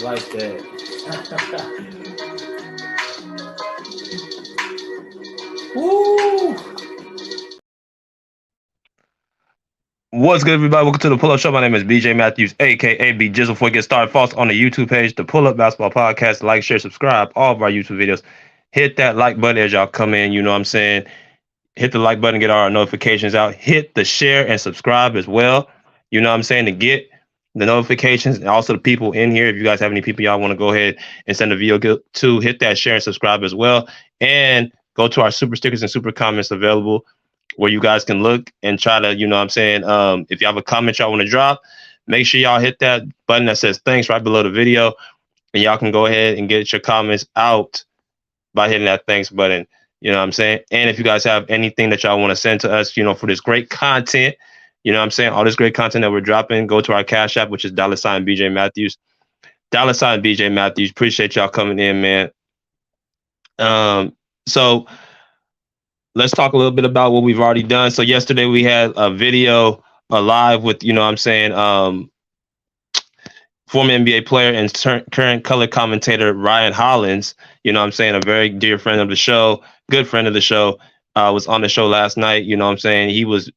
like that. Woo! What's good, everybody? Welcome to the Pull Up Show. My name is BJ Matthews, aka B Jizzle. Before we get started, follow us on the YouTube page, the Pull Up Basketball Podcast. Like, share, subscribe, all of our YouTube videos. Hit that like button as y'all come in. You know what I'm saying? Hit the like button, get our notifications out. Hit the share and subscribe as well. You know what I'm saying? To get the notifications and also the people in here. If you guys have any people y'all want to go ahead and send a video to, hit that share and subscribe as well. And go to our super stickers and super comments available where you guys can look and try to, you know what I'm saying? If you have a comment y'all want to drop, make sure y'all hit that button that says thanks right below the video. And y'all can go ahead and get your comments out by hitting that thanks button. You know what I'm saying? And if you guys have anything that y'all want to send to us, you know, for this great content, you know what I'm saying? All this great content that we're dropping, go to our Cash App, which is $BJ Matthews. $BJ Matthews. Appreciate y'all coming in, man. So let's talk a little bit about what we've already done. So yesterday we had a video live with, you know what I'm saying, former NBA player and current color commentator Ryan Hollins, you know what I'm saying, a very dear friend of the show, good friend of the show, was on the show last night. You know what I'm saying? He was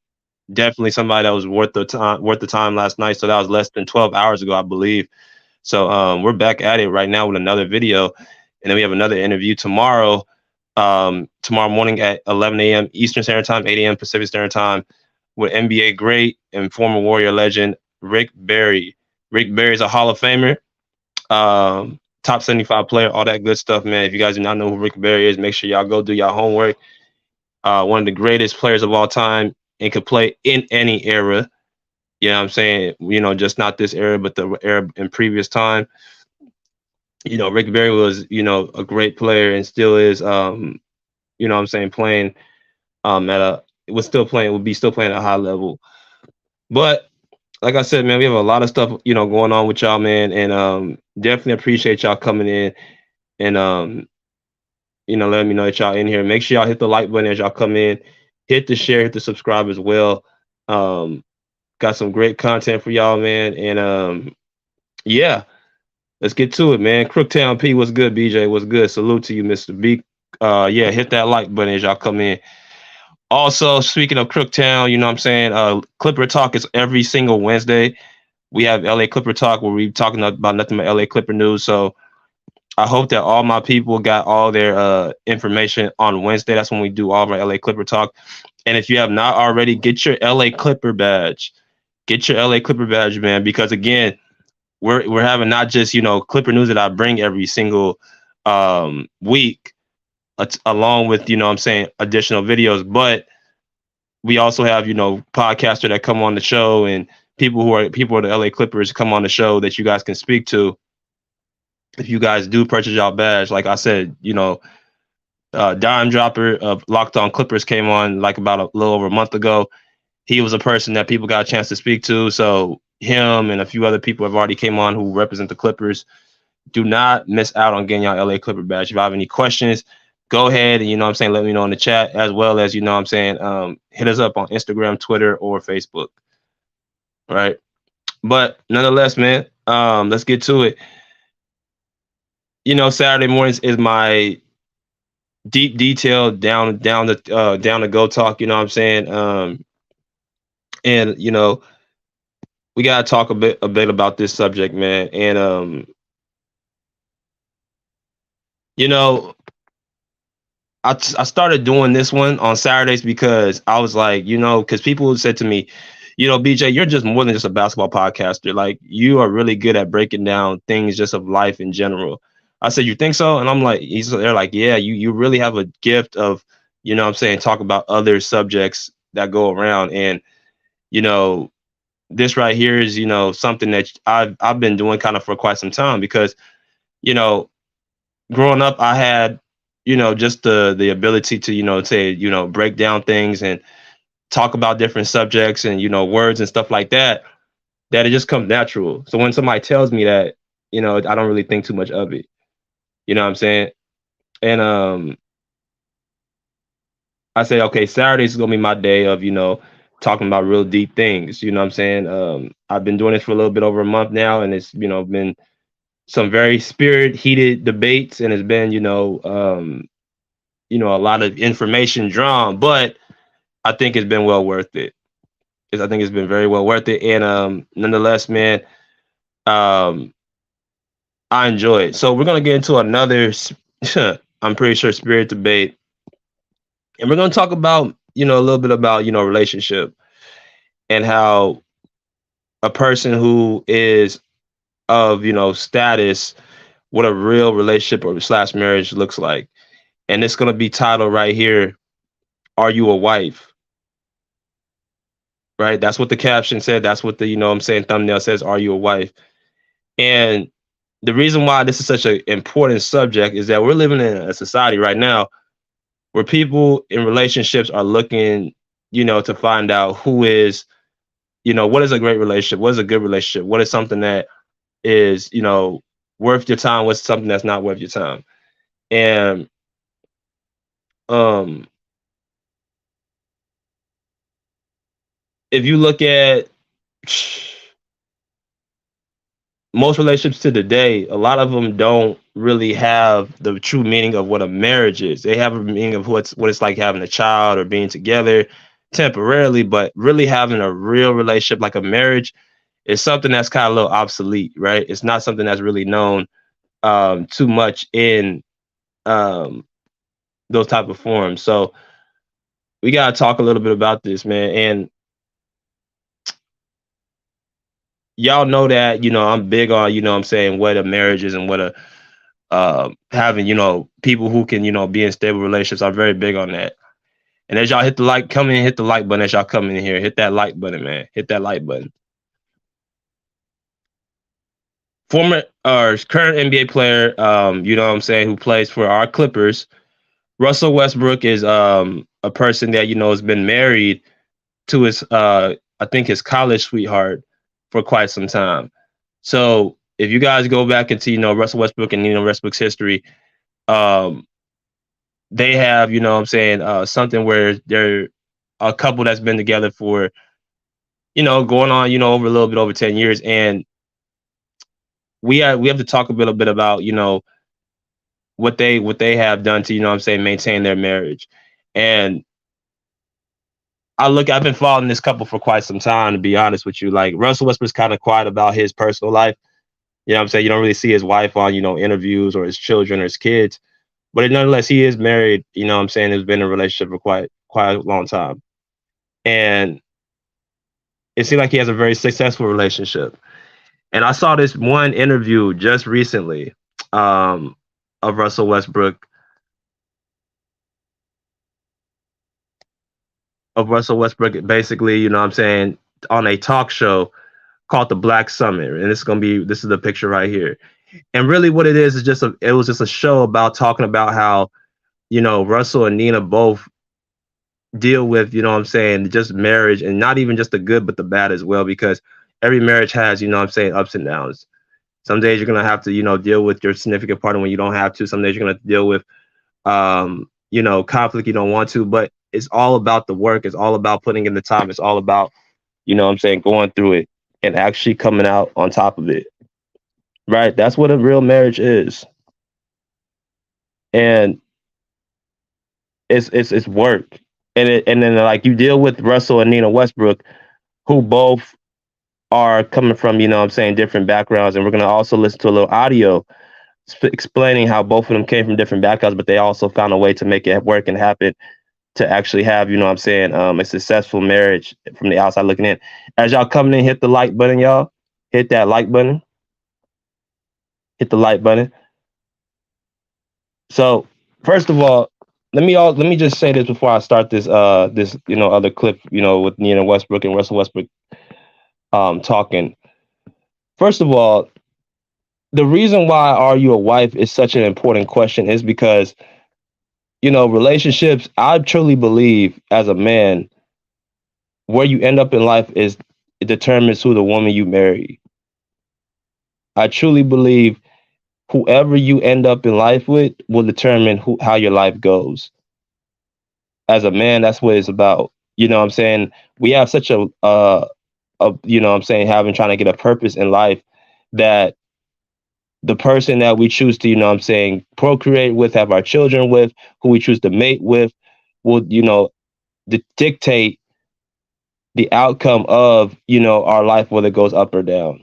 definitely somebody that was worth the time last night. So that was less than 12 hours ago, I believe. So we're back at it right now with another video. And then we have another interview tomorrow morning at 11 a.m. Eastern Standard Time, 8 a.m. Pacific Standard Time with NBA great and former Warrior legend Rick Barry. Rick Barry is a Hall of Famer, top 75 player, all that good stuff, man. If you guys do not know who Rick Barry is, make sure y'all go do your homework. One of the greatest players of all time and could play in any era. You know what I'm saying? You know, just not this era, but the era in previous time. You know, Rick Barry was, you know, a great player and still is, you know what I'm saying, playing would be still playing at a high level. But like I said, man, we have a lot of stuff, you know, going on with y'all, man, and definitely appreciate y'all coming in and you know, letting me know that y'all in here. Make sure y'all hit the like button as y'all come in, hit the share, hit the subscribe as well. Got some great content for y'all, man, and yeah, let's get to it, man. Crooktown P, what's good? BJ, what's good? Salute to you, Mr. B. Yeah, hit that like button as y'all come in. Also, speaking of Crooktown, you know what I'm saying? Clipper Talk is every single Wednesday. We have LA Clipper Talk where we're talking about nothing but LA Clipper news. So I hope that all my people got all their information on Wednesday. That's when we do all of our LA Clipper Talk. And if you have not already, get your LA Clipper badge. Get your LA Clipper badge, man, because again, we're having not just, you know, Clipper news that I bring every single week, along with, you know what I'm saying, additional videos, but we also have, you know, podcaster that come on the show and people who are the LA Clippers come on the show that you guys can speak to. If you guys do purchase y'all badge, like I said, you know, Dime Dropper of Locked On Clippers came on like about a little over a month ago. He was a person that people got a chance to speak to. So him and a few other people have already came on who represent the Clippers. Do not miss out on getting y'all LA Clipper badge. If you have any questions, go ahead and, you know what I'm saying, let me know in the chat, as well as, you know what I'm saying, hit us up on Instagram, Twitter, or Facebook. Right. But nonetheless, man, let's get to it. You know, Saturday mornings is my deep detail down the go talk, you know what I'm saying? And you know, we gotta talk a bit about this subject, man. And you know, I started doing this one on Saturdays because I was like, you know, because people said to me, you know, BJ, you're just more than just a basketball podcaster. Like, you are really good at breaking down things just of life in general. I said, you think so? And I'm like, they're like, yeah, you really have a gift of, you know what I'm saying, talk about other subjects that go around. And, you know, this right here is, you know, something that I've been doing kind of for quite some time because, you know, growing up, I had, you know, just the ability to, you know, say, you know, break down things and talk about different subjects and, you know, words and stuff like that, that it just comes natural. So when somebody tells me that, you know, I don't really think too much of it. You know what I'm saying? And I say, okay, Saturdays is gonna be my day of, you know, talking about real deep things. You know what I'm saying? I've been doing this for a little bit over a month now, and it's, you know, been some very spirit heated debates, and it's been, a lot of information drawn, but I think it's been well worth it. I think it's been very well worth it. And nonetheless, man, um, I enjoy it. So we're gonna get into another, I'm pretty sure, spirit debate, and we're gonna talk about, a little bit about, relationship and how a person who is of, status, what a real relationship or slash marriage looks like. And it's gonna be titled right here, "Are You a Wife?" Right? That's what the caption said. That's what the, thumbnail says, "Are you a wife?" And the reason why this is such an important subject is that we're living in a society right now where people in relationships are looking, to find out who is, what is a great relationship? What is a good relationship? What is something that is, worth your time? What's something that's not worth your time? And um, if you look at most relationships to today, a lot of them don't really have the true meaning of what a marriage is. They have a meaning of what it's like having a child or being together temporarily, but really having a real relationship like a marriage is something that's kind of a little obsolete, right? It's not something that's really known too much in um, those type of forums. So we got to talk a little bit about this, man. And y'all know that, I'm big on, what a marriage is and what a having, people who can, be in stable relationships. I'm very big on that. And as y'all hit the like, come in, hit the like button as y'all come in here. Hit that like button, man. Hit that like button. Former or current NBA player, who plays for our Clippers, Russell Westbrook is a person that, has been married to his I think his college sweetheart for quite some time. So if you guys go back into, Russell Westbrook and Westbrook's history, um, they have, something where they're a couple that's been together for, going on, over a little bit over 10 years. And we have to talk a little bit about, what they have done to, maintain their marriage. And I've been following this couple for quite some time, to be honest with you. Like, Russell Westbrook's kind of quiet about his personal life. You don't really see his wife on, interviews, or his children or his kids. But nonetheless, he is married, has been in a relationship for quite a long time. And it seems like he has a very successful relationship. And I saw this one interview just recently um, of Russell Westbrook, basically, on a talk show called The Black Summit. And this is the picture right here. And really what it is it was just a show about talking about how, Russell and Nina both deal with, just marriage, and not even just the good, but the bad as well, because every marriage has, ups and downs. Some days you're going to have to, deal with your significant partner when you don't have to. Some days you're going to deal with, conflict you don't want to, but it's all about the work. It's all about putting in the time. It's all about, going through it and actually coming out on top of it. Right. That's what a real marriage is. And it's work. And then, like, you deal with Russell and Nina Westbrook, who both are coming from, different backgrounds. And we're going to also listen to a little audio explaining how both of them came from different backgrounds, but they also found a way to make it work and happen to actually have, a successful marriage from the outside looking in. As y'all coming in, hit the like button, y'all. Hit that like button. Hit the like button. So, first of all, let me just say this before I start this other clip, with Nina Westbrook and Russell Westbrook talking. First of all, the reason why "are you a wife" is such an important question is because, relationships, I truly believe, as a man, where you end up in life it determines who the woman you marry. I truly believe whoever you end up in life with will determine how your life goes. As a man, that's what it's about. We have such a having trying to get a purpose in life that the person that we choose to, procreate with, have our children with, who we choose to mate with, will, dictate the outcome of, our life, whether it goes up or down.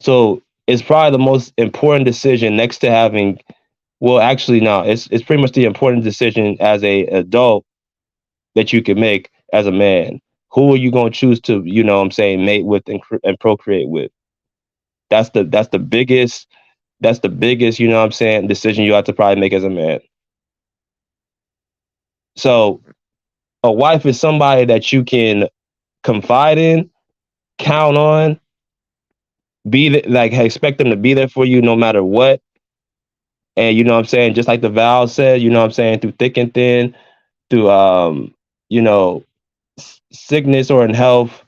So it's probably the most important decision next to having, well, actually, no, it's pretty much the important decision as a adult that you can make as a man. Who are you going to choose to, mate with and procreate with? That's the biggest, decision you have to probably make as a man. So a wife is somebody that you can confide in, count on, expect them to be there for you no matter what. And just like the vow said, through thick and thin, through you know, sickness or in health,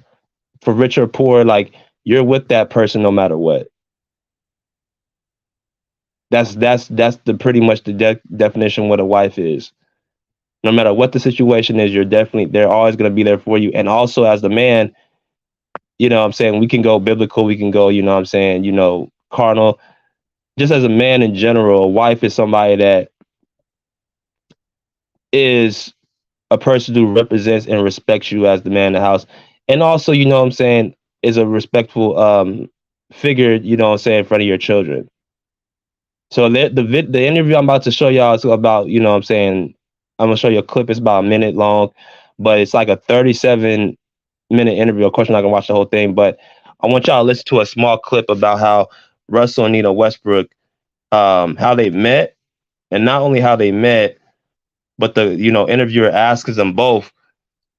for rich or poor, like you're with that person no matter what. That's the pretty much the definition of what a wife is. No matter what the situation is, they're always going to be there for you. And also as the man, we can go biblical, we can go, carnal. Just as a man in general, a wife is somebody that is a person who represents and respects you as the man in the house. And also, is a respectful figure, in front of your children. So the interview I'm about to show y'all is about, I'm gonna show you a clip. It's about a minute long, but it's like a 37-minute interview. Of course, I'm not gonna watch the whole thing, but I want y'all to listen to a small clip about how Russell and Nina Westbrook, how they met, and not only how they met, but the interviewer asks them both,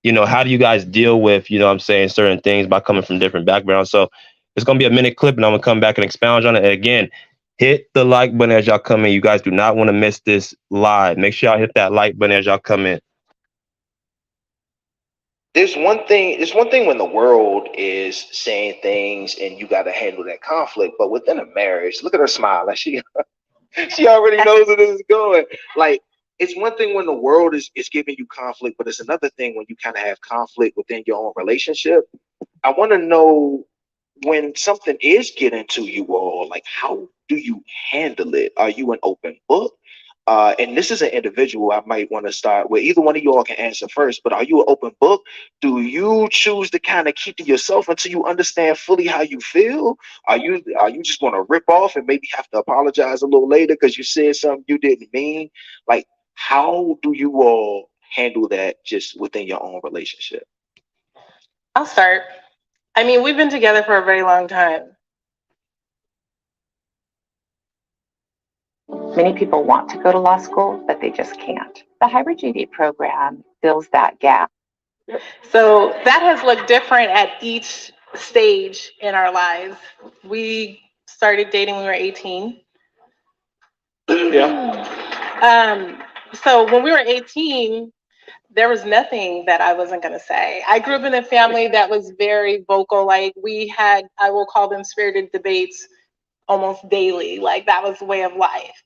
how do you guys deal with, certain things by coming from different backgrounds. So it's gonna be a minute clip, and I'm gonna come back and expound on it. And again, hit the like button as y'all come in. You guys do not want to miss this live. Make sure y'all hit that like button as y'all come in. There's one thing when the world is saying things and you got to handle that conflict. But within a marriage, look at her smile. Like she already knows where this is going. Like, it's one thing when the world is giving you conflict, but it's another thing when you kind of have conflict within your own relationship. I want to know, when something is getting to you all, like, how do you handle it? Are you an open book? And this is an individual I might want to start with. Either one of you all can answer first, but are you an open book? Do you choose to kind of keep to yourself until you understand fully how you feel? Are you just going to rip off and maybe have to apologize a little later because you said something you didn't mean? Like, how do you all handle that just within your own relationship? I'll start. I mean, we've been together for a very long time. Many people want to go to law school, but they just can't. The hybrid JD program fills that gap. So that has looked different at each stage in our lives. We started dating when we were 18. Yeah. So when we were 18, there was nothing that I wasn't going to say. I grew up in a family that was very vocal. Like, we had, I will call them spirited debates almost daily. Like, that was the way of life.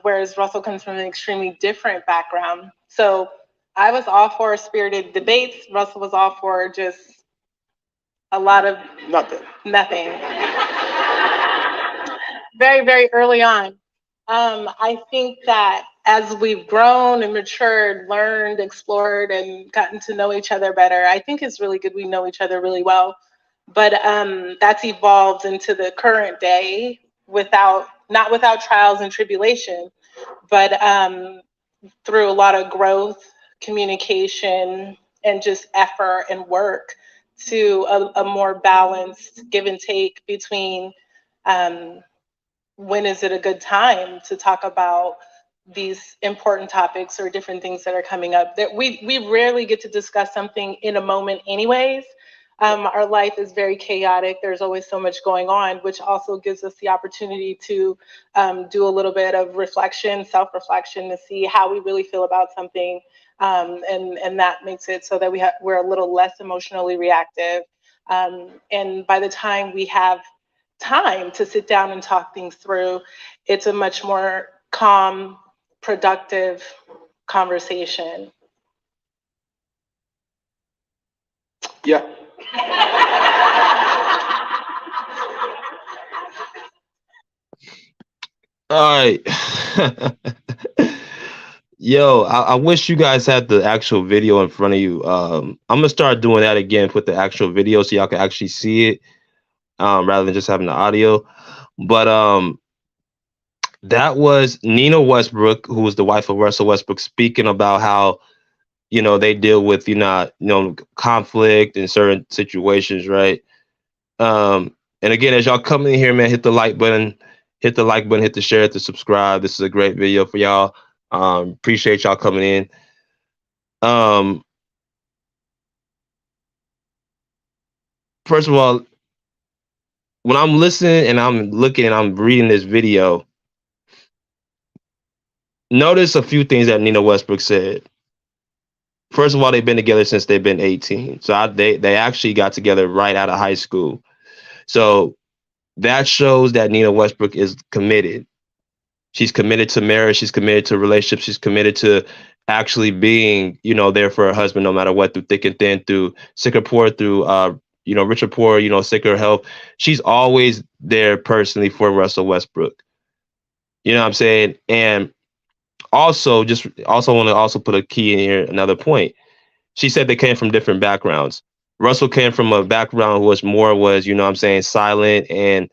Whereas Russell comes from an extremely different background. So I was all for spirited debates. Russell was all for just a lot of nothing. Very, very early on. I think that as we've grown and matured, learned, explored, and gotten to know each other better, I think it's really good we know each other really well. But that's evolved into the current day not without trials and tribulation, but through a lot of growth, communication, and just effort and work to a more balanced give and take between when is it a good time to talk about these important topics or different things that are coming up. That we rarely get to discuss something in a moment anyways. Our life is very chaotic. There's always so much going on, which also gives us the opportunity to do a little bit of reflection, self-reflection, to see how we really feel about something. And that makes it so that we're a little less emotionally reactive. And by the time we have time to sit down and talk things through, it's a much more calm, productive conversation. Yeah. All right. Yo, I wish you guys had the actual video in front of you. I'm gonna start doing that again with the actual video so y'all can actually see it, rather than just having the audio. But that was Nina Westbrook, who was the wife of Russell Westbrook, speaking about how they deal with conflict in certain situations, right? And again, as y'all come in here, man, hit the like button, hit the share, hit the subscribe. This is a great video for y'all. Appreciate y'all coming in. First of all, when I'm listening and I'm looking and I'm reading this video, notice a few things that Nina Westbrook said. First of all, they've been together since they've been 18. So they actually got together right out of high school. So that shows that Nina Westbrook is committed. She's committed to marriage. She's committed to relationships. She's committed to actually being, there for her husband, no matter what, through thick and thin, through sick or poor, through, rich or poor, sick or health. She's always there personally for Russell Westbrook. You know what I'm saying? And also want to also put a key in here, another point. She said they came from different backgrounds. Russell came from a background who was, silent, and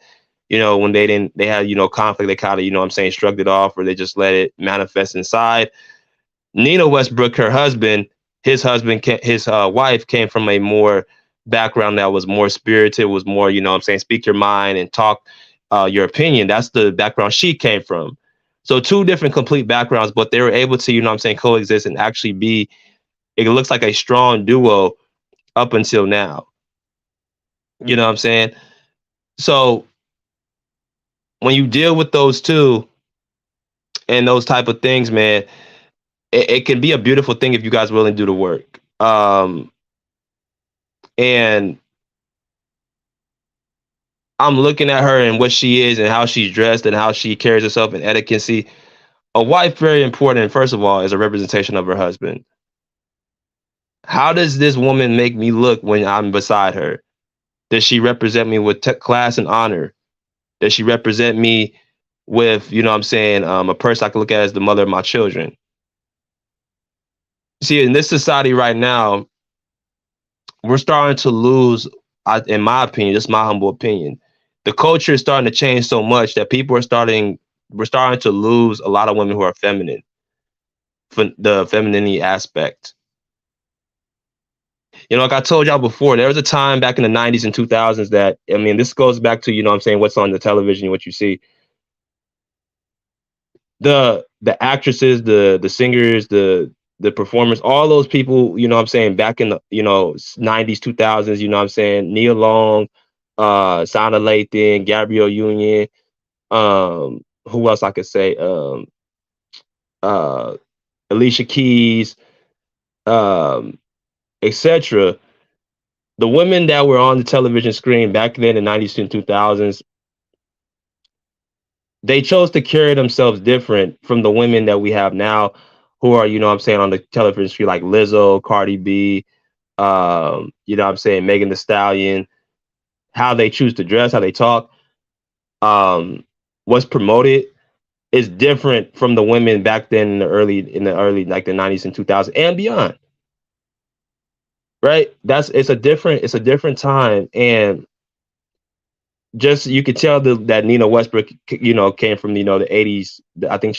when they had, conflict, they kind of, shrugged it off, or they just let it manifest inside. Nina Westbrook, her husband, his wife came from a more background that was more spirited, was more, speak your mind and talk your opinion. That's the background she came from. So two different complete backgrounds, but they were able to, coexist and actually be, it looks like a strong duo up until now. You know what I'm saying? So when you deal with those two and those type of things, man, it can be a beautiful thing if you guys willing to do the work. And I'm looking at her and what she is and how she's dressed and how she carries herself in etiquette. A wife, very important, first of all, is a representation of her husband. How does this woman make me look when I'm beside her? Does she represent me with class and honor? Does she represent me with, a person I can look at as the mother of my children? See, in this society right now, we're starting to lose, in my opinion, just my humble opinion, the culture is starting to change so much that we're starting to lose a lot of women who are feminine, the femininity aspect. Like I told y'all before, there was a time back in the 90s and 2000s that, this goes back to, what's on the television, what you see. The actresses, the singers, the performers, all those people, back in the, 90s, 2000s, Nia Long, Sana Lathan, Gabrielle Union, who else I could say, Alicia Keys, etc. The women that were on the television screen back then in the 90s and 2000s, they chose to carry themselves different from the women that we have now who are, on the television screen, like Lizzo, Cardi B, Megan Thee Stallion. How they choose to dress, how they talk, what's promoted is different from the women back then in the early like the 90s and 2000s and beyond. Right? It's a different time, and just you could tell that Nina Westbrook, came from the 80s. I think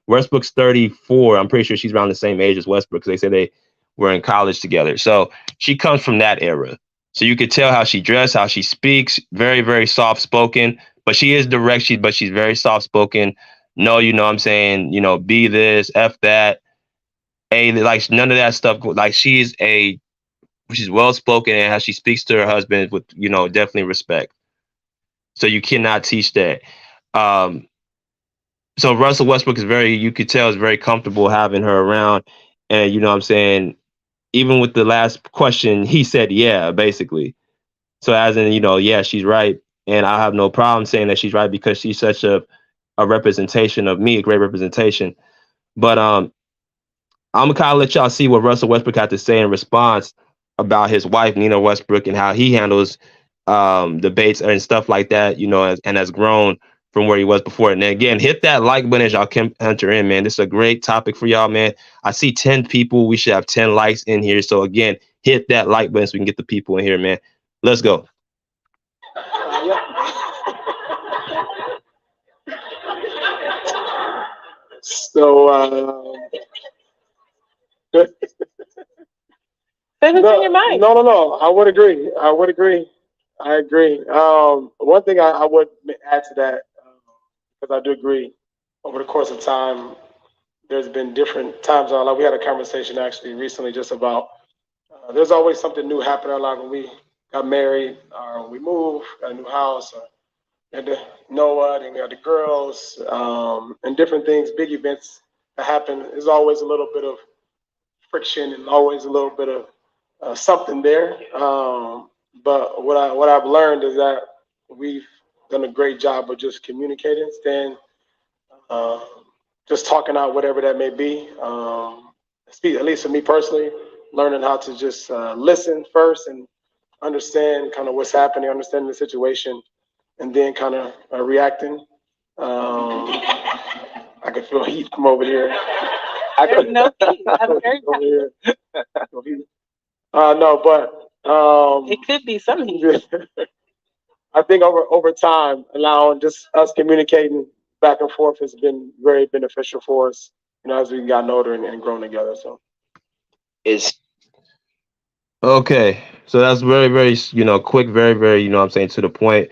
Westbrook's 34. I'm pretty sure she's around the same age as Westbrook because they say they were in college together. So she comes from that era. So you could tell how she dressed, how she speaks, very, very soft spoken, but she is direct. But she's very soft spoken. No, be this, F that, like none of that stuff. Like she's well spoken, and how she speaks to her husband with, definitely respect. So you cannot teach that. So Russell Westbrook you could tell is very comfortable having her around. And even with the last question, he said, yeah, basically. So as in, yeah, she's right. And I have no problem saying that she's right because she's such a representation of me, a great representation. But I'm gonna kind of let y'all see what Russell Westbrook had to say in response about his wife, Nina Westbrook, and how he handles debates and stuff like that, and has grown from where he was before. And again, hit that like button as y'all can enter in, man. This is a great topic for y'all, man. I see 10 people. We should have 10 likes in here. So again, hit that like button so we can get the people in here, man. Let's go. So, Say what's in your mind. No. I would agree. I agree. One thing I would add to that, because I do agree, over the course of time, there's been different times. Like we had a conversation actually recently just about there's always something new happening. Like when we got married, or when we moved, got a new house, or had the Noah, and we had the girls, and different things, big events that happen. There's always a little bit of friction and always a little bit of something there. But what I've learned is that we've done a great job of just communicating, staying, just talking out whatever that may be. At least for me personally, learning how to just listen first and understand kind of what's happening, understanding the situation, and then kind of reacting. I can feel heat from over here. There's no heat. I'm very happy. No, but it could be some heat. I think over time, allowing just us communicating back and forth has been very beneficial for us, as we've gotten older and grown together. So Is Okay. So that's very, very, quick, very, very, I'm saying, to the point.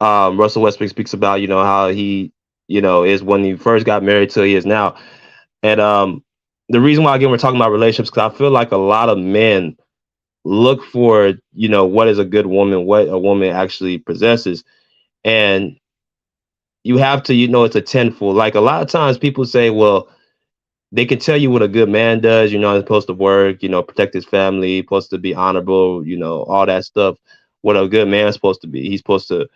Russell Westbrook speaks about, how he, is when he first got married till he is now. And the reason why, again, we're talking about relationships, because I feel like a lot of men look for, what is a good woman, what a woman actually possesses. And you have to, it's a tenfold. Like a lot of times people say, well, they can tell you what a good man does, he's supposed to work, protect his family, supposed to be honorable, all that stuff. What a good man's supposed to be. He's supposed to,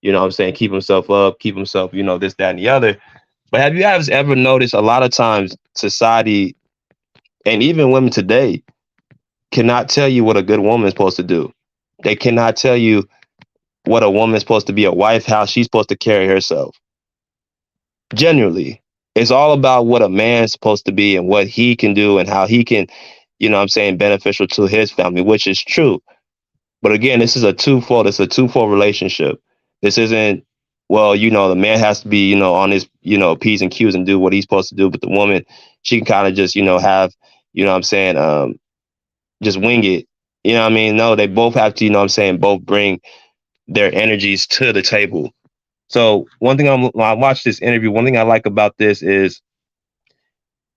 keep himself up, keep himself, this, that, and the other. But have you guys ever noticed a lot of times society and even women today cannot tell you what a good woman is supposed to do? They cannot tell you what a woman is supposed to be, a wife, how she's supposed to carry herself. Generally, it's all about what a man's supposed to be and what he can do and how he can, beneficial to his family, which is true. But again, this is a twofold. It's a twofold relationship. This isn't, well, the man has to be, on his, P's and Q's and do what he's supposed to do. But the woman, she can kind of just, have, just wing it. No, they both have to, both bring their energies to the table. So one thing when I watched this interview, one thing I like about this is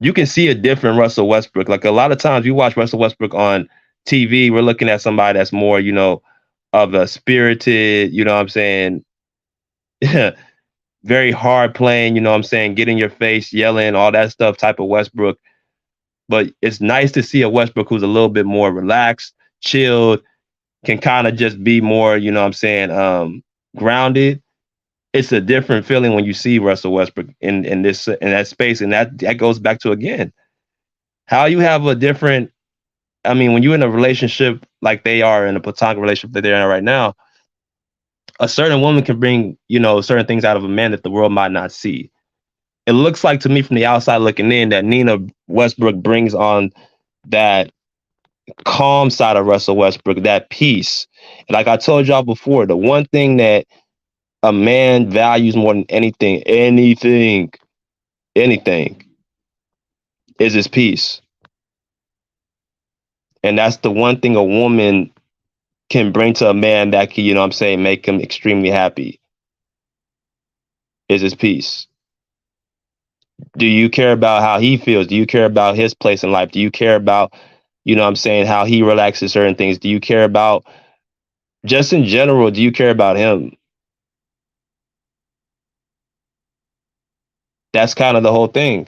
you can see a different Russell Westbrook. Like a lot of times you watch Russell Westbrook on TV, we're looking at somebody that's more, of a spirited, very hard playing, get in your face, yelling, all that stuff type of Westbrook. But it's nice to see a Westbrook who's a little bit more relaxed, chilled, can kind of just be more, grounded. It's a different feeling when you see Russell Westbrook in that space. And that goes back to, again, how you have a different, when you're in a relationship like they are, in a platonic relationship that they're in right now, a certain woman can bring, certain things out of a man that the world might not see. It looks like to me from the outside looking in that Nina Westbrook brings on that calm side of Russell Westbrook, that peace. And like I told y'all before, the one thing that a man values more than anything, is his peace. And that's the one thing a woman can bring to a man that can, make him extremely happy, is his peace. Do you care about how he feels? Do you care about his place in life? Do you care about, how he relaxes certain things? Do you care about, just in general, do you care about him? That's kind of the whole thing.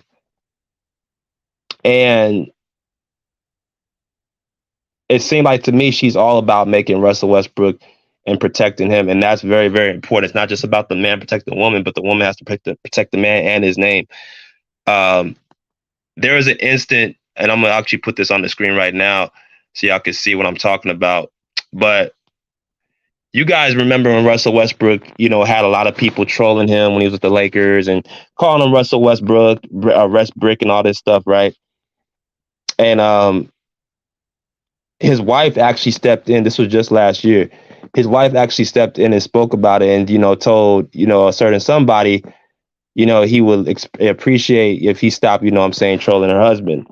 And it seemed like to me, she's all about making Russell Westbrook and protecting him. And that's very, very important. It's not just about the man protecting the woman, but the woman has to protect the man and his name. There was an instant, and I'm going to actually put this on the screen right now so y'all can see what I'm talking about. But you guys remember when Russell Westbrook, had a lot of people trolling him when he was with the Lakers and calling him Russell Westbrook, Westbrook, and all this stuff, right? And his wife actually stepped in. This was just last year. His wife actually stepped in and spoke about it, and told a certain somebody, he would appreciate if he stopped, trolling her husband.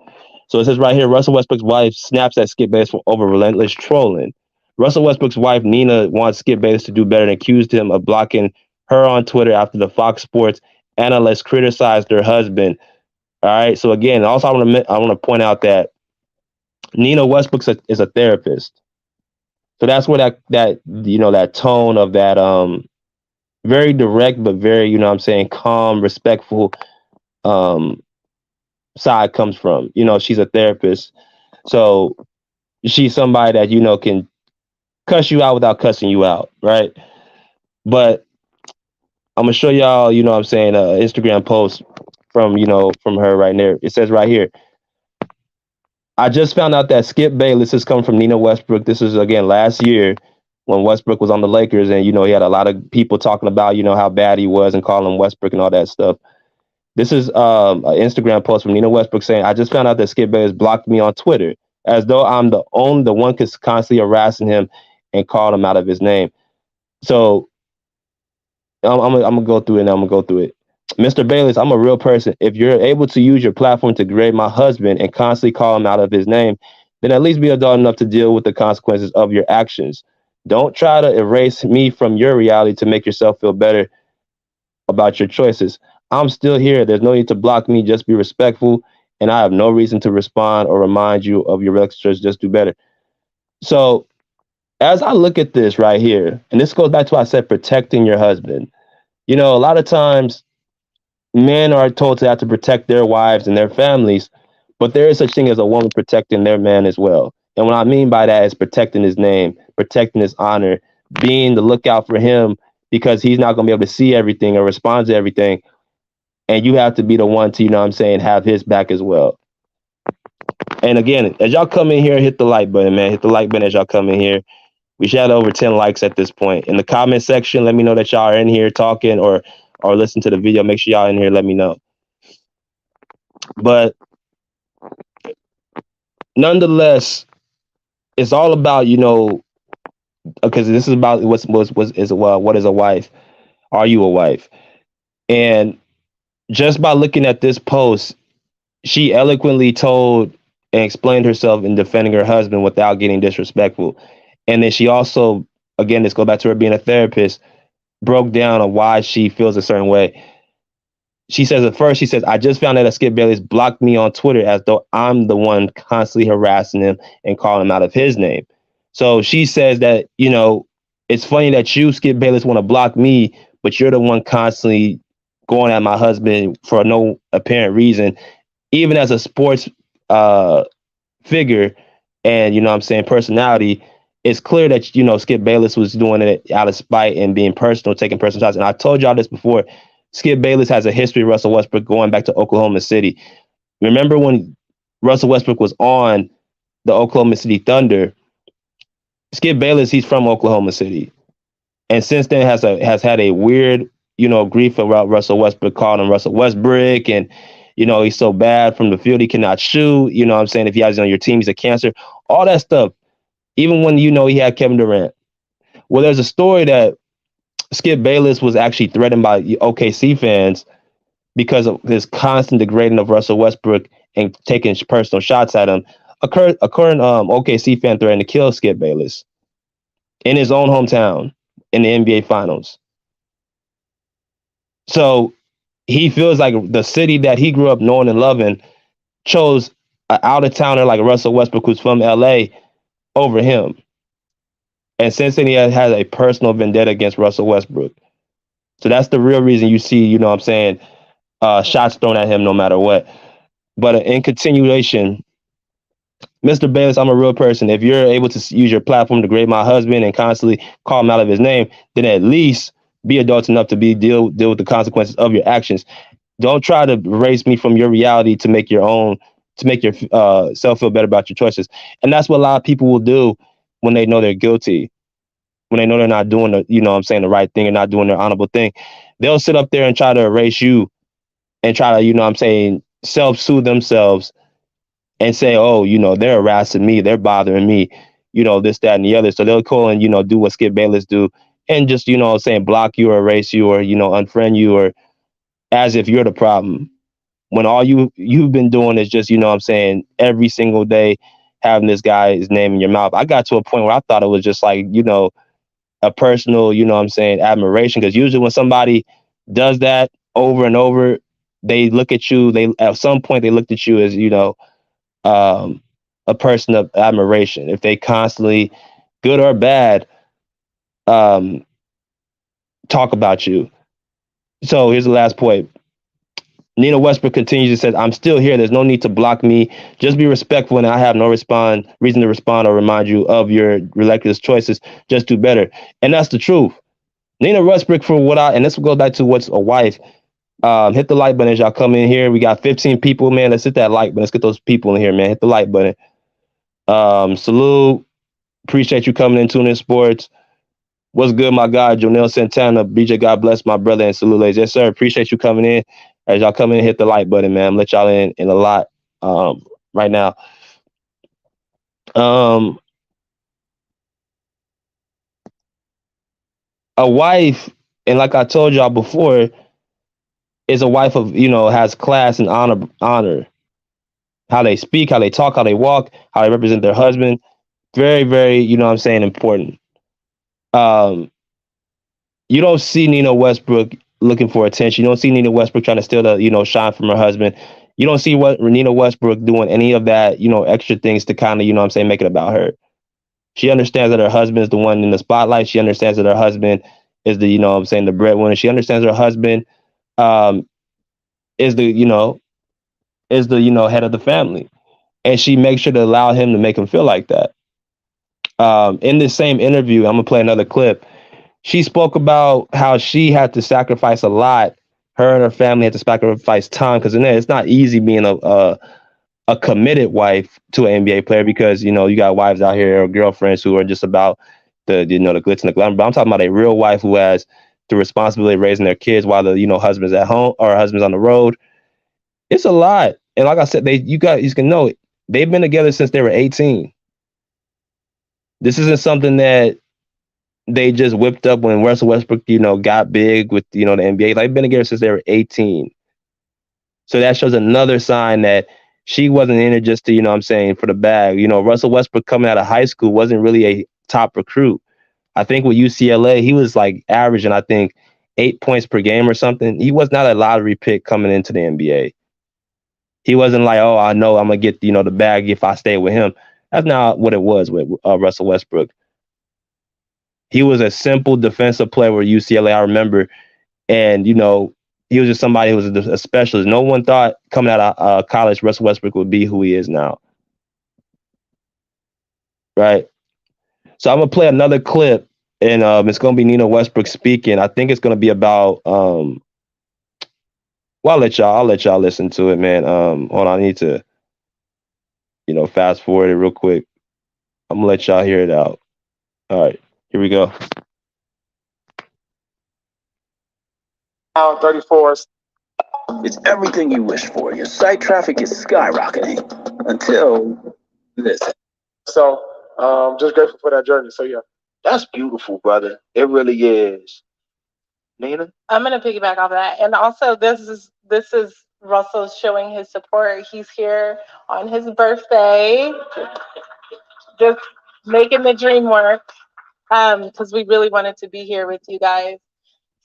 So it says right here, Russell Westbrook's wife snaps at Skip Bayless for over relentless trolling. Russell Westbrook's wife, Nina, wants Skip Bayless to do better and accused him of blocking her on Twitter after the Fox Sports analyst criticized her husband. All right. So again, also I want to point out that Nina Westbrook is a therapist. So that's where that tone of that very direct but very calm, respectful side comes from. She's a therapist, so she's somebody that can cuss you out without cussing you out, right? But I'm gonna show y'all, Instagram post from her right there. It says right here, I just found out that Skip Bayless is coming from Nina Westbrook. This is again last year when Westbrook was on the Lakers, and he had a lot of people talking about how bad he was and calling him Westbrook and all that stuff. This is an Instagram post from Nina Westbrook saying, I just found out that Skip Bayless blocked me on Twitter, as though I'm the one constantly harassing him and called him out of his name. So I'm gonna go through it, and I'm gonna go through it. Mr. Bayless, I'm a real person. If you're able to use your platform to degrade my husband and constantly call him out of his name, then at least be adult enough to deal with the consequences of your actions. Don't try to erase me from your reality to make yourself feel better about your choices. I'm still here. There's no need to block me. Just be respectful. And I have no reason to respond or remind you of your choices. Just do better. So as I look at this right here, and this goes back to what I said, protecting your husband. A lot of times men are told to have to protect their wives and their families, but there is such thing as a woman protecting their man as well. And what I mean by that is protecting his name, protecting his honor, being the lookout for him, because he's not going to be able to see everything or respond to everything. And you have to be the one to, have his back as well. And again, as y'all come in here, hit the like button, man. Hit the like button as y'all come in here. We should have over 10 likes at this point. In the comment section, let me know that y'all are in here talking or listen to the video. Make sure y'all in here. Let me know. But nonetheless, it's all about, because this is about what is a wife? Are you a wife? And just by looking at this post, she eloquently told and explained herself in defending her husband without getting disrespectful. And then she also, again, let's go back to her being a therapist, broke down on why she feels a certain way. She says at first, I just found out that Skip Bayless blocked me on Twitter as though I'm the one constantly harassing him and calling him out of his name. So she says that, it's funny that you, Skip Bayless, want to block me, but you're the one constantly going at my husband for no apparent reason, even as a sports figure and, personality. It's clear that, Skip Bayless was doing it out of spite and being personal, taking personal shots. And I told y'all this before. Skip Bayless has a history of Russell Westbrook going back to Oklahoma City. Remember when Russell Westbrook was on the Oklahoma City Thunder? Skip Bayless, he's from Oklahoma City. And since then has had a weird, grief about Russell Westbrook, calling him Russell Westbrook. And, he's so bad from the field, he cannot shoot. If he has on your team, he's a cancer. All that stuff. Even when, he had Kevin Durant. Well, there's a story that Skip Bayless was actually threatened by OKC fans because of his constant degrading of Russell Westbrook and taking personal shots at him. A current OKC fan threatened to kill Skip Bayless in his own hometown in the NBA Finals. So he feels like the city that he grew up knowing and loving chose an out-of-towner like Russell Westbrook, who's from LA, over him. And since then, he has a personal vendetta against Russell Westbrook. So that's the real reason you see, shots thrown at him no matter what. But in continuation, Mr. Bayless, I'm a real person. If you're able to use your platform to degrade my husband and constantly call him out of his name, then at least be adult enough to deal with the consequences of your actions. Don't try to erase me from your reality to make yourself feel better about your choices. And that's what a lot of people will do when they know they're guilty. when they know they're not doing the, the right thing or not doing their honorable thing, they'll sit up there and try to erase you and try to, self-soothe themselves and say, oh, they're harassing me, they're bothering me, this, that, and the other. So they'll call and, do what Skip Bayless do and just, block you or erase you or, unfriend you or as if you're the problem. When all you've been doing is just, every single day having this guy's name in your mouth. I got to a point where I thought it was just like, a personal, admiration. Because usually when somebody does that over and over, they look at you, at some point they looked at you as, a person of admiration. If they constantly, good or bad, talk about you. So here's the last point. Nina Westbrook continues and says, I'm still here. There's no need to block me. Just be respectful, and I have no reason to respond or remind you of your ridiculous choices. Just do better. And that's the truth. Nina Westbrook, and this will go back to what's a wife. Hit the like button as y'all come in here. We got 15 people, man. Let's hit that like button. Let's get those people in here, man. Hit the like button. Salute. Appreciate you coming in, Tuning in Sports. What's good, my guy, Jonelle Santana. BJ, God bless my brother, and salute, ladies. Yes, sir. Appreciate you coming in. As y'all come in, hit the like button, man. Let y'all in a lot right now. A wife, and like I told y'all before, is a wife of, has class and honor. How they speak, how they talk, how they walk, how they represent their husband. Very, very, important. You don't see Nina Westbrook looking for attention. You don't see Nina Westbrook trying to steal the, shine from her husband. You don't see Nina Westbrook doing any of that, extra things to kind of, make it about her. She understands that her husband is the one in the spotlight. She understands that her husband is the, the breadwinner. She understands her husband is the, head of the family. And she makes sure to allow him to make him feel like that. In this same interview, I'm going to play another clip. She spoke about how she had to sacrifice a lot. Her and her family had to sacrifice time because it's not easy being a committed wife to an NBA player because, you got wives out here or girlfriends who are just about the glitz and the glamour. But I'm talking about a real wife who has the responsibility of raising their kids while the, husband's at home or husband's on the road. It's a lot. And like I said, you can know they've been together since they were 18. This isn't something that they just whipped up when Russell Westbrook, got big with, the NBA. They've been together since they were 18. So that shows another sign that she wasn't in it just to, for the bag. Russell Westbrook coming out of high school wasn't really a top recruit. I think with UCLA, he was like averaging, I think, 8 points per game or something. He was not a lottery pick coming into the NBA. He wasn't like, oh, I know I'm going to get, the bag if I stay with him. That's not what it was with Russell Westbrook. He was a simple defensive player with UCLA, I remember. And, he was just somebody who was a specialist. No one thought coming out of college, Russell Westbrook would be who he is now. Right? So I'm going to play another clip, and it's going to be Nina Westbrook speaking. I think it's going to be about, I'll let y'all listen to it, man. Hold on, I need to, fast forward it real quick. I'm going to let y'all hear it out. All right, here we go. Now 34. It's everything you wish for. Your site traffic is skyrocketing until this. So just grateful for that journey. So yeah. That's beautiful, brother. It really is. Nina? I'm going to piggyback off that. And also this is Russell showing his support. He's here on his birthday, just making the dream work, because we really wanted to be here with you guys.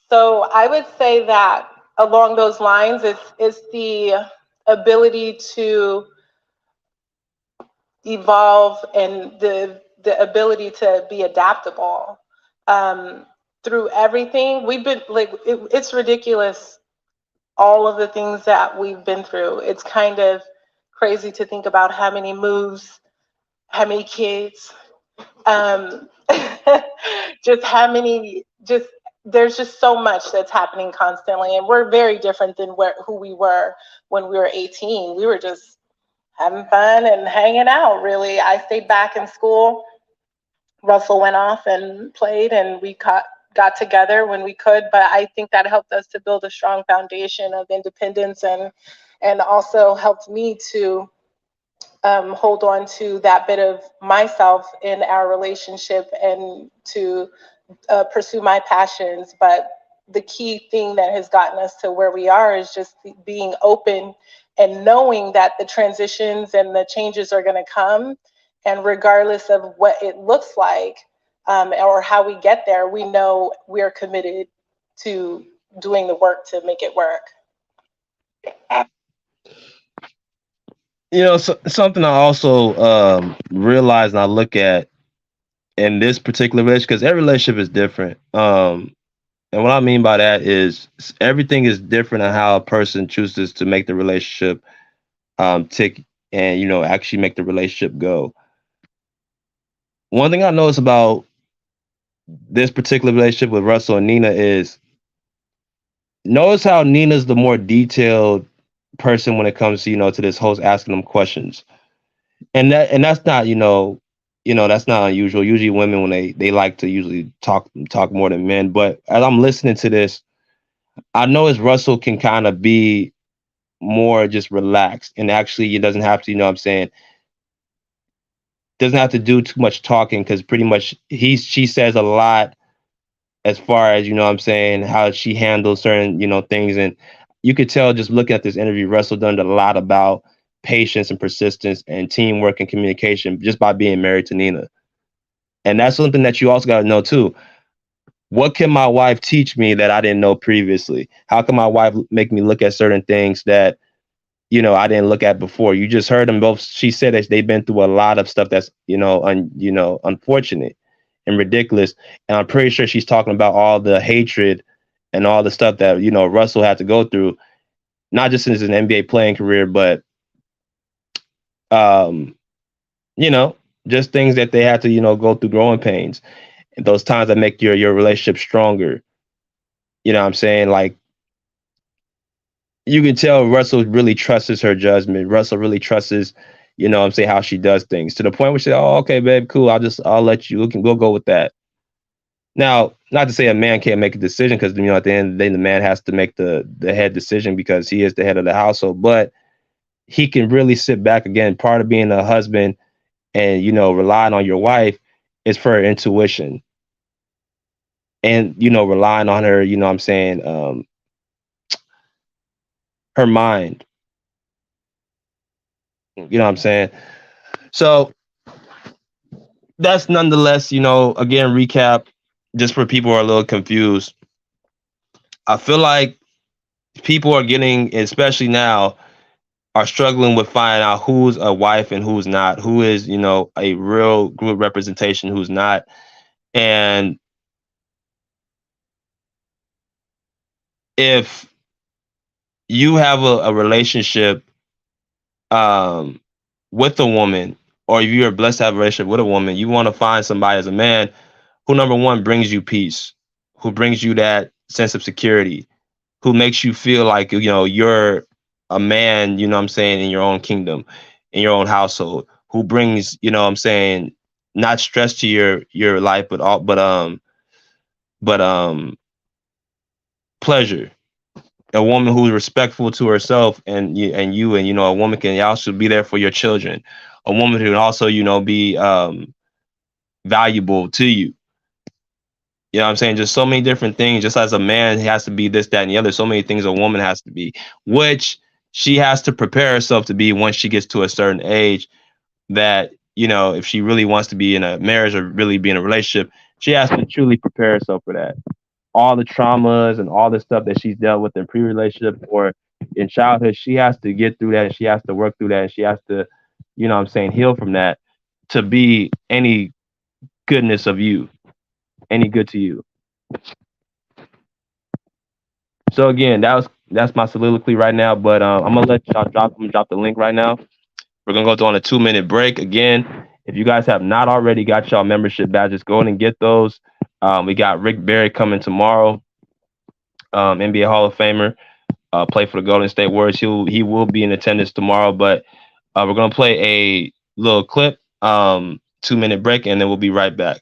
So I would say that along those lines, it's the ability to evolve and the ability to be adaptable through everything. We've been like, it's ridiculous, all of the things that we've been through. It's kind of crazy to think about how many moves, how many kids, just how many, there's just so much that's happening constantly. And we're very different than who we were when we were 18. We were just having fun and hanging out, really. I stayed back in school Russell went off and played, and we got together when we could. But I think that helped us to build a strong foundation of independence, and also helped me to hold on to that bit of myself in our relationship and to pursue my passions. But the key thing that has gotten us to where we are is just being open and knowing that the transitions and the changes are going to come. And regardless of what it looks like or how we get there, we know we're committed to doing the work to make it work. You know, something I also realize and I look at in this particular relationship, because every relationship is different. And what I mean by that is everything is different on how a person chooses to make the relationship tick and, you know, actually make the relationship go. One thing I notice about this particular relationship with Russell and Nina is notice how Nina's the more detailed person when it comes to, you know, to this host asking them questions. And that's not, you know, that's not unusual. Usually women, when they like to usually talk more than men. But as I'm listening to this, I notice Russell can kind of be more just relaxed, and actually he doesn't have to, you know what I'm saying, doesn't have to do too much talking, because pretty much she says a lot as far as, you know what I'm saying, how she handles certain, you know, things. And you could tell just looking at this interview, Russell done a lot about patience and persistence and teamwork and communication just by being married to Nina. And that's something that you also got to know too. What can my wife teach me that I didn't know previously? How can my wife make me look at certain things that, you know, I didn't look at before? You just heard them both. She said that they've been through a lot of stuff that's, you know, unfortunate and ridiculous. And I'm pretty sure she's talking about all the hatred and all the stuff that, you know, Russell had to go through, not just in his NBA playing career, but, you know, just things that they had to, you know, go through growing pains. And those times that make your relationship stronger. You know what I'm saying? Like, you can tell Russell really trusts her judgment. Russell really trusts, you know what I'm saying, how she does things, to the point where she said, oh, okay, babe, cool. I'll let you, go with that. Now, not to say a man can't make a decision, because, you know, at the end of the day, the man has to make the head decision because he is the head of the household, but he can really sit back. Again, part of being a husband and, you know, relying on your wife is for her intuition. And, you know, relying on her, you know what I'm saying, her mind. You know what I'm saying? So that's nonetheless, you know, again, recap, just for people who are a little confused. I feel like people are getting, especially now, are struggling with finding out who's a wife and who's not, who is, you know, a real good representation, who's not. And if you have a relationship with a woman, or if you're blessed to have a relationship with a woman, you want to find somebody as a man who, number one, brings you peace, who brings you that sense of security, who makes you feel like, you know, you're a man, you know what I'm saying, in your own kingdom, in your own household, who brings, you know what I'm saying, not stress to your life, but pleasure. A woman who's respectful to herself and you know, a woman can also be there for your children. A woman who can also, you know, be valuable to you. You know what I'm saying? Just so many different things. Just as a man has to be this, that, and the other, so many things a woman has to be, which she has to prepare herself to be once she gets to a certain age. That, you know, if she really wants to be in a marriage or really be in a relationship, she has to truly prepare herself for that. All the traumas and all the stuff that she's dealt with in pre-relationship or in childhood, she has to get through that, and she has to work through that, and she has to, you know what I'm saying, heal from that to be any goodness of you, any good to you. So again, that's my soliloquy right now, but I'm gonna let y'all drop the link right now. We're gonna go on a 2-minute break. Again, if you guys have not already got y'all membership badges, go ahead and get those. We got Rick Barry coming tomorrow, NBA Hall of Famer, play for the Golden State Warriors. He will be in attendance tomorrow, but we're gonna play a little clip, 2-minute break, and then we'll be right back.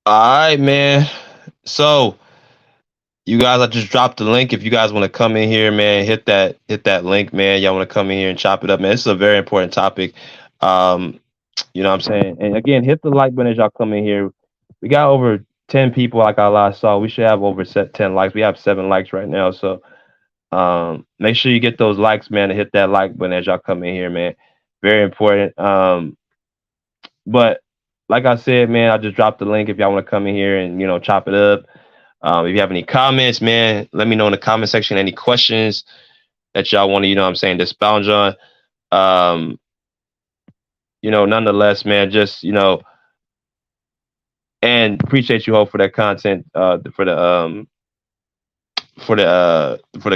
All right, man. So you guys, I just dropped the link. If you guys want to come in here, man, hit that link, man. Y'all want to come in here and chop it up, man. This is a very important topic. You know what I'm saying? And again, hit the like button as y'all come in here. We got over 10 people like I last saw. We should have over 10 likes. We have 7 likes right now. So make sure you get those likes, man, and hit that like button as y'all come in here, man. Very important. But like I said, man, I just dropped the link if y'all want to come in here and, you know, chop it up. If you have any comments, man, let me know in the comment section. Any questions that y'all want to, you know what I'm saying, expound on. You know, nonetheless, man, just, you know, and appreciate you all for that content, for the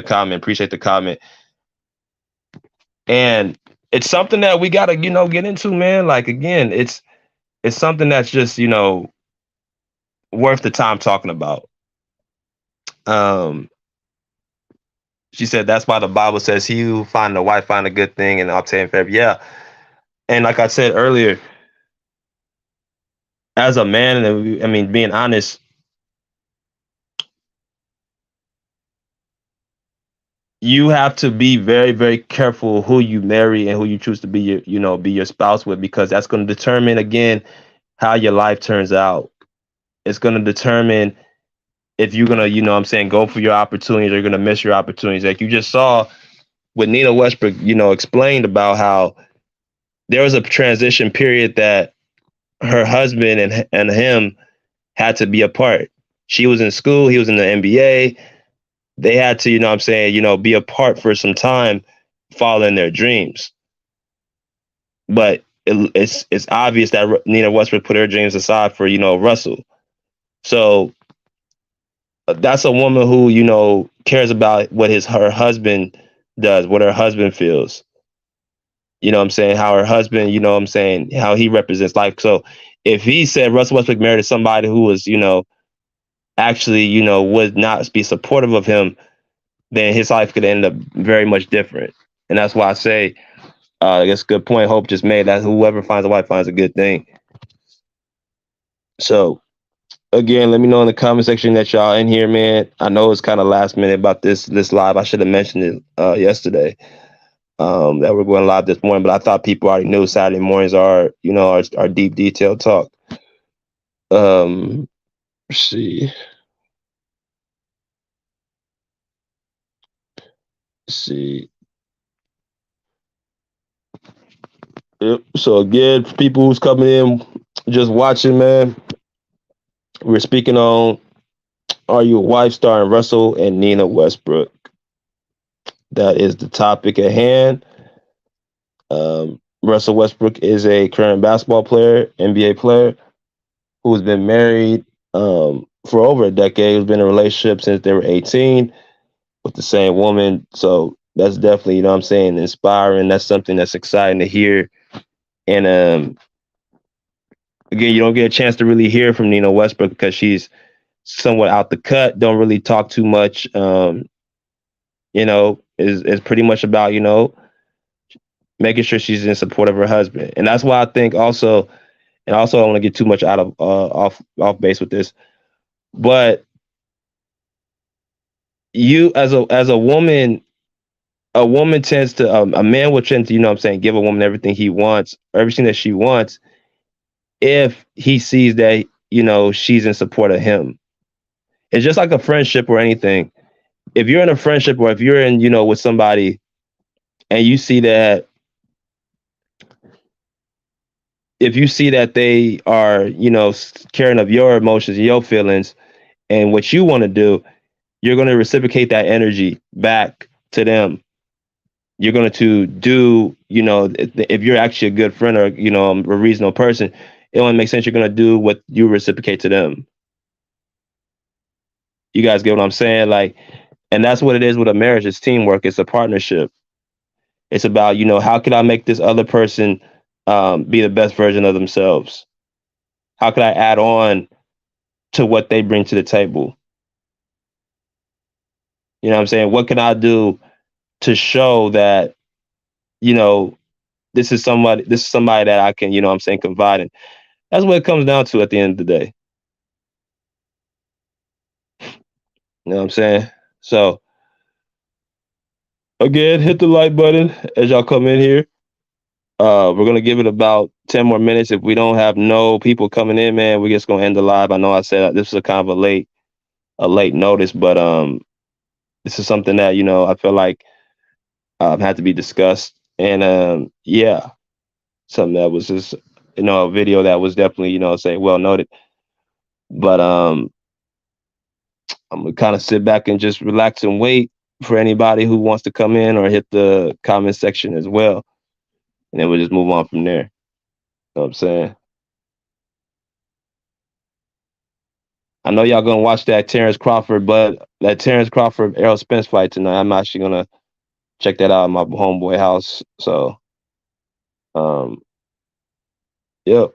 comment. Appreciate the comment. And it's something that we gotta, you know, get into, man. Like, again, it's something that's just, you know, worth the time talking about. She said that's why the Bible says he who find a wife find a good thing and obtain favor. Yeah. And like I said earlier, as a man, and I mean, being honest, you have to be very, very careful who you marry and who you choose to be your, you know, be your spouse with, because that's going to determine, again, how your life turns out. It's going to determine if you're going to, you know what I'm saying, go for your opportunities or you're going to miss your opportunities. Like you just saw with Nina Westbrook, you know, explained about how there was a transition period that her husband and him had to be apart. She was in school, he was in the NBA. They had to, you know what I'm saying, you know, be apart for some time, following their dreams. But it's obvious that Nina Westbrook put her dreams aside for, you know, Russell. So that's a woman who, you know, cares about what her husband does, what her husband feels. You know what I'm saying? How her husband, you know what I'm saying, how he represents life. So if he said Russell Westbrook married to somebody who was, actually, would not be supportive of him, then his life could end up very much different. And that's why I say, I guess good point Hope just made, that whoever finds a wife finds a good thing. So again, let me know in the comment section that y'all in here, man. I know it's kind of last minute about this live. I should have mentioned it yesterday. That we're going live this morning, but I thought people already knew Saturday mornings are, our deep detailed talk. Let's see. Yep. So again, for people who's coming in, just watching, man, we're speaking on Are You a Wife, starring Russell and Nina Westbrook. That is the topic at hand. Russell Westbrook is a current basketball player, NBA player, who's been married for over a decade, who's been in a relationship since they were 18 with the same woman. So that's definitely, what I'm saying, inspiring. That's something that's exciting to hear. And again, you don't get a chance to really hear from Nina Westbrook because she's somewhat out the cut, don't really talk too much. Is pretty much about, making sure she's in support of her husband. And that's why I think also, and also I don't want to get too much out of off base with this, but you as a woman, a woman tends to a man will tend to, give a woman everything he wants, everything that she wants, if he sees that, she's in support of him. It's just like a friendship or anything. If you're in a friendship or if you're in, with somebody and you see that, if you see that they are, caring of your emotions and your feelings and what you want to do, you're going to reciprocate that energy back to them. You're going to do, if you're actually a good friend or, a reasonable person, it only makes sense you're going to do what you reciprocate to them. You guys get what I'm saying? Like, and that's what it is with a marriage. It's teamwork. It's a partnership. It's about, how can I make this other person be the best version of themselves? How can I add on to what they bring to the table? You know what I'm saying? What can I do to show that, this is somebody that I can, confide in. That's what it comes down to at the end of the day. You know what I'm saying? So again, hit the like button as y'all come in here. We're gonna give it about 10 more minutes. If we don't have no people coming in, man, we're just gonna end the live. I know I said this was a kind of a late notice, but this is something that, I feel like had to be discussed. And yeah, something that was just, a video that was definitely, say well noted. But I'm gonna kind of sit back and just relax and wait for anybody who wants to come in or hit the comment section as well. And then we'll just move on from there. You know what I'm saying? I know y'all gonna watch that Terrence Crawford Errol Spence fight tonight. I'm actually gonna check that out at my homeboy house. So yep.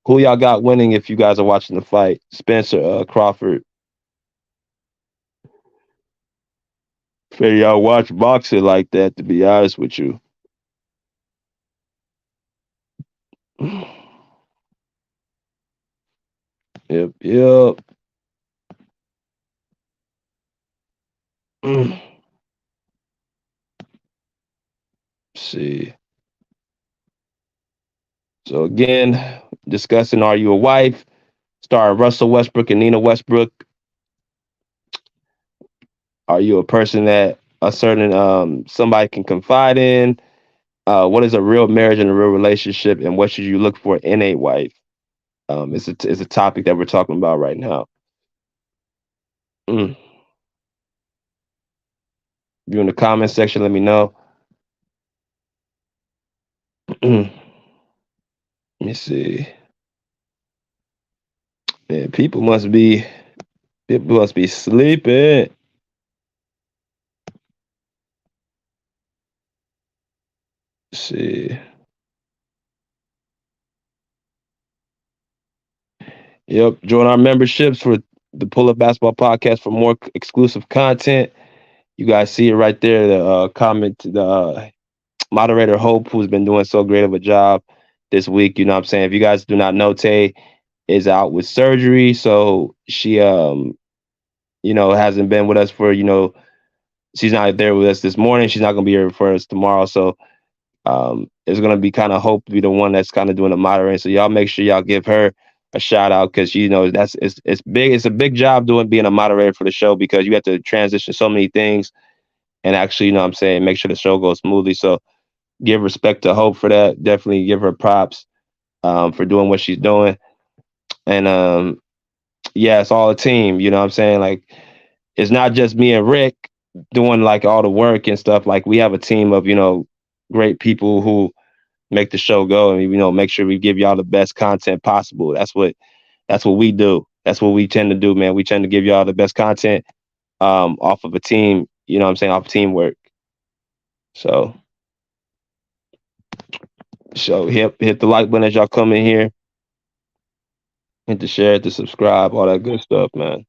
Who y'all got winning if you guys are watching the fight? Spencer Crawford. Figure y'all watch boxing like that, to be honest with you. Yep. See. So again, discussing Are You a Wife? Starring Russell Westbrook and Nina Westbrook. Are you a person that a certain somebody can confide in? What is a real marriage and a real relationship, and what should you look for in a wife? It's a topic that we're talking about right now. If you're in the comment section, let me know. Let me see. Man, people must be sleeping. Let's see. Yep. Join our memberships for the Pull Up Basketball Podcast for more exclusive content. You guys see it right there. The comment, the moderator Hope, who's been doing so great of a job this week. You know what I'm saying? If you guys do not know, Tay is out with surgery. So she, hasn't been with us for, she's not there with us this morning. She's not going to be here for us tomorrow. So it's going to be kind of Hope to be the one that's kind of doing the moderating. So y'all make sure y'all give her a shout out because it's big. It's a big job being a moderator for the show because you have to transition so many things and actually, you know what I'm saying, make sure the show goes smoothly. So give respect to Hope for that. Definitely give her props for doing what she's doing. And it's all a team. You know what I'm saying? Like, it's not just me and Rick doing like all the work and stuff. Like, we have a team of, great people who make the show go and, make sure we give y'all the best content possible. That's what we do. That's what we tend to do, man. We tend to give y'all the best content off of a team, you know what I'm saying, off teamwork. So hit the like button as y'all come in here. Hit the share, hit the subscribe, all that good stuff, man.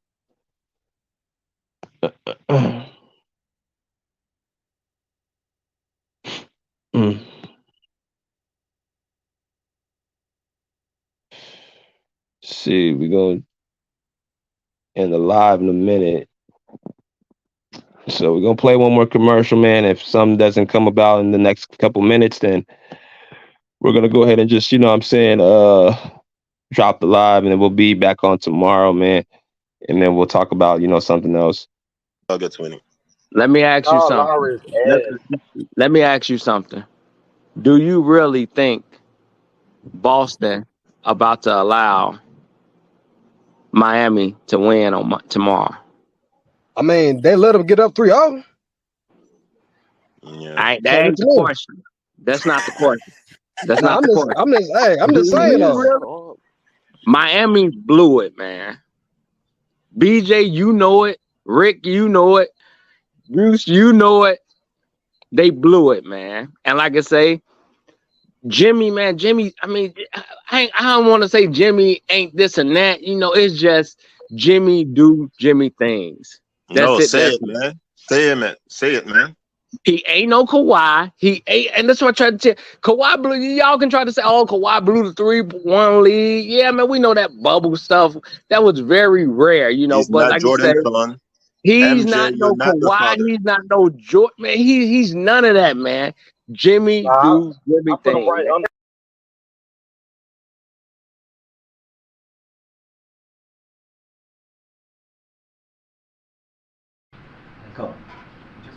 See, we're going to end the live in a minute. So we're going to play one more commercial, man. If something doesn't come about in the next couple minutes, then we're going to go ahead and just, you know what I'm saying, drop the live, and then we'll be back on tomorrow, man. And then we'll talk about, something else. I'll get 20. Let me ask you something. Let me ask you something. Do you really think Boston about to allow Miami to win on tomorrow? I mean, they let them get up 3-0. Yeah. That ain't the question. That's not the question. That's not the question. I'm just saying though. Miami blew it, man. BJ, you know it. Rick, you know it. Bruce, you know it. They blew it, man. And like I say, Jimmy, I mean, I don't want to say Jimmy ain't this and that. It's just Jimmy do Jimmy things. Say it, man. Say it, man. He ain't no Kawhi. He ain't, and that's what I tried to tell. Kawhi blew. Y'all can try to say, "Oh, Kawhi blew the 3-1 lead." Yeah, man, we know that bubble stuff. That was very rare, He's But not like Jordan, you said, he's not no Kawhi. He's not no Jordan, man. He's none of that, man. Jimmy do Jimmy things. Cool. Just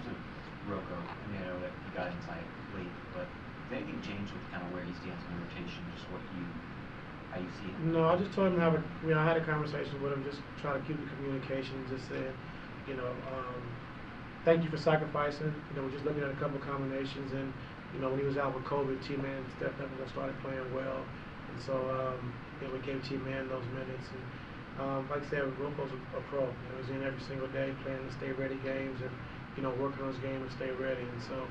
real quick, I know that you got inside late, but has anything changed with kind of where he stands in the rotation, just how you see him? No, I just told him I had a conversation with him, just trying to keep the communication, just said, thank you for sacrificing. We're just looking at a couple of combinations, and when he was out with COVID, T-Man stepped up and started playing well, and so we gave T-Man those minutes. And like I said, Rocco's a pro. He's in every single day playing the stay ready games and working on his game and stay ready. And so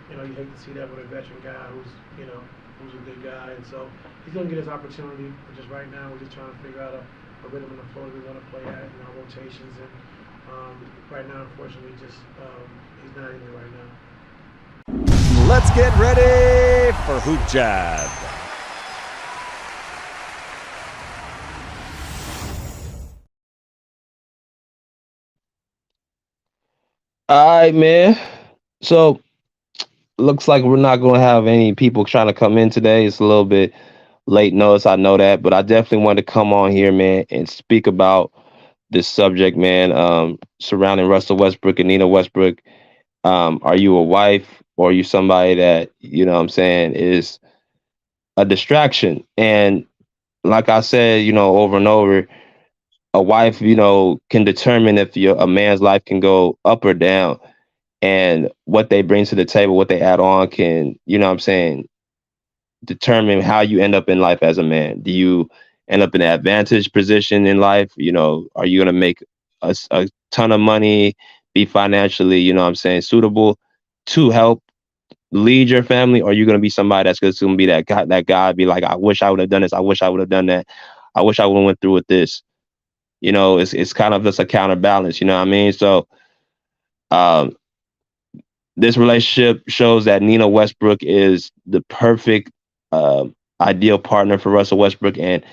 you hate to see that with a veteran guy who's a good guy. And so he's gonna get his opportunity. But just right now, we're just trying to figure out a rhythm and a flow that we want to play at in our rotations. And right now, unfortunately, he's not in there right now. Let's get ready for Hoop Jab. All right, man. So looks like we're not going to have any people trying to come in today. It's a little bit late notice, I know that, but I definitely wanted to come on here, man, and speak about this subject, man, surrounding Russell Westbrook and Nina Westbrook. Are you a wife, or are you somebody that, is a distraction? And like I said, over and over, a wife, can determine if a man's life can go up or down, and what they bring to the table, what they add on can, determine how you end up in life as a man. Do you end up in an advantage position in life? Are you going to make a ton of money, be financially, suitable to help lead your family? Or are you going to be somebody that's going to be that guy, be like, I wish I would have done this. I wish I would have done that. I wish I would have went through with this. You know, it's kind of just a counterbalance. You know what I mean? So, um, this relationship shows that Nina Westbrook is the perfect, ideal partner for Russell Westbrook, and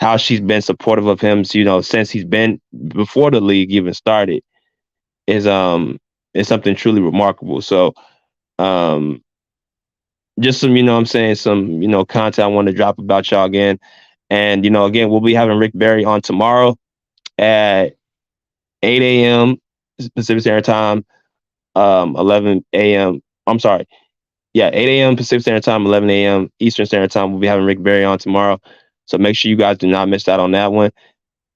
how she's been supportive of him, you know, since he's been before the league even started is something truly remarkable. So, um, just some, you know what I'm saying, some, you know, content I want to drop about y'all again. And, you know, again, we'll be having Rick Barry on tomorrow at 8 a.m. Pacific Standard Time, 11 a.m. I'm sorry. Yeah, 8 a.m. Pacific Standard Time, 11 a.m. Eastern Standard Time. We'll be having Rick Barry on tomorrow. So make sure you guys do not miss out on that one.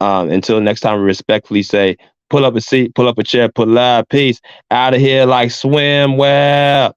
Until next time, we respectfully say, pull up a seat, pull up a chair, pull up, peace. Out of here like swim well.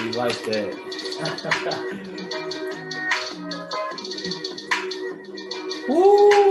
You like that. Woo!